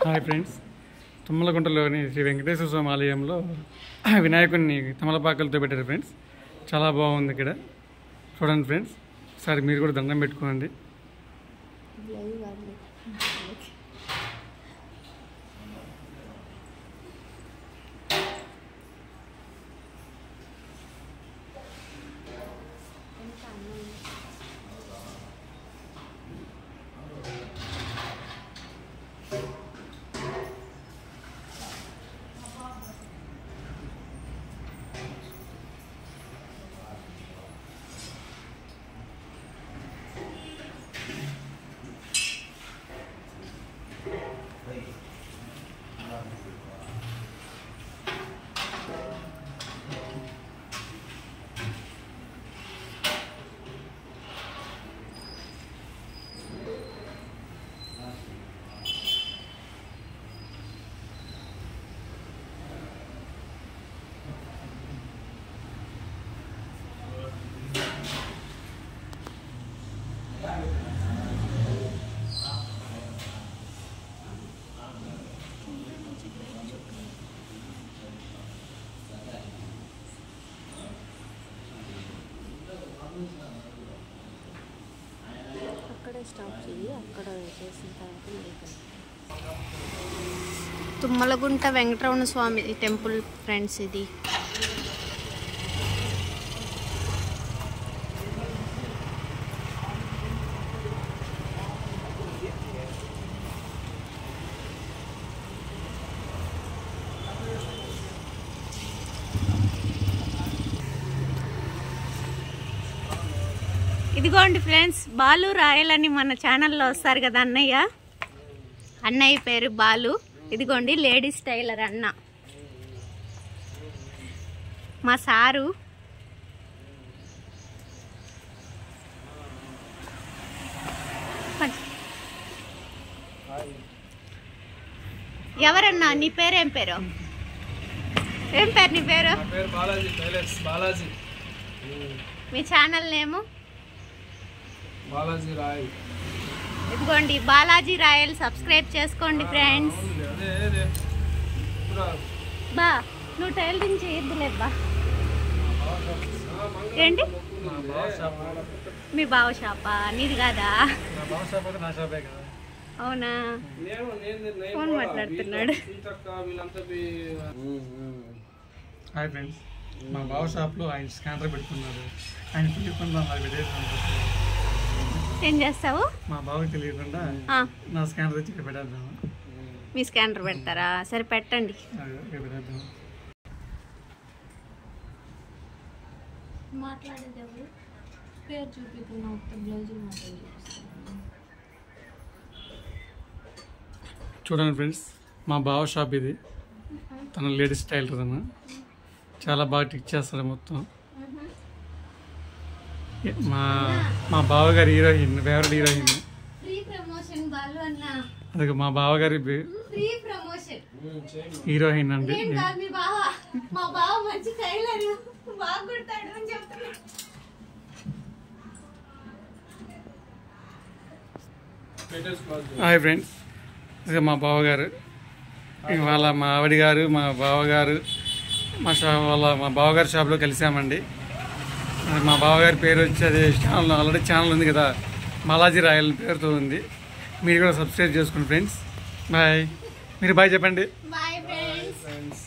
Hi friends, తుమ్మలగుంటలోని Shri Venkateswara స్వామి ఆలయంలో వినాయకుడిని తమలపాకులతో పెట్టారు ఫ్రెండ్స్. చాలా బాగుంది ఇక్కడ చూడండి ఫ్రెండ్స్. ఒకసారి మీరు కూడా దండం పెట్టుకోండి. తుమ్మలగుంట వెంకటరమణ స్వామి టెంపుల్ ఫ్రెండ్స్. ఇది ఇదిగోండి ఫ్రెండ్స్, బాలు రాయల్ అని మన ఛానల్లో వస్తారు కదా అన్నయ్య పేరు బాలు. ఇదిగోండి లేడీస్ టైలర్ అన్న, మా సారు. ఎవరన్నా నీ పేరు? ఏం పేరు నీ పేరు? మీ ఛానల్ నేము? బాలాజీ రాయల్. ఇదిగోండి బాలాజీ రాయల్, సబ్స్క్రైబ్ చేసుకోండి ఫ్రెండ్స్. బా నువ్వు టైలరింగ్ చేయొద్దులేబ్బా. ఏంటి మీ బావ షాపా? నీది కాదా? అవునా? ఫోన్ మాట్లాడుతున్నాడు. హాయ్ ఫ్రెండ్స్, మా బావ షాప్లో ఆయన స్కానర్ పెట్టుకున్నారు. ఆయన తెలియకుండా ఏం చేస్తావు? మా బావకి తెలియకుండా నా స్కానర్ తెచ్చి ఇక్కడ పెట్టేద్దాం. మీ స్కానర్ పెడతారా? సరే పెట్టండి. పెట్టేద్దాం. మాట్లాడేది పేరు చూపిస్తున్నా, బ్లౌజులు చూడండి ఫ్రెండ్స్, మా బావ షాప్ ఇది. తన లేడీస్ టైలర్ అన్న, చాలా బాగా టిక్ చేస్తారు మొత్తం. మా బావగారి హీరోయిన్, ఫేవరెట్ హీరోయిన్. అదే మా బావగారి హీరోయిన్ అండి. హాయ్ ఫ్రెండ్స్, అదే మా బావగారు. ఇవాళ మా ఆవిడ గారు, మా బావగారు మా బావగారి షాప్లో కలిసామండి. మా బావగారి పేరు వచ్చి అదే ఛానల్, ఆల్రెడీ ఛానల్ ఉంది కదా, బాలాజీ రాయల్ పేరుతో ఉంది. మీరు కూడా సబ్స్క్రైబ్ చేసుకోండి ఫ్రెండ్స్. బాయ్. మీరు బాయ్ చెప్పండి. Bye friends.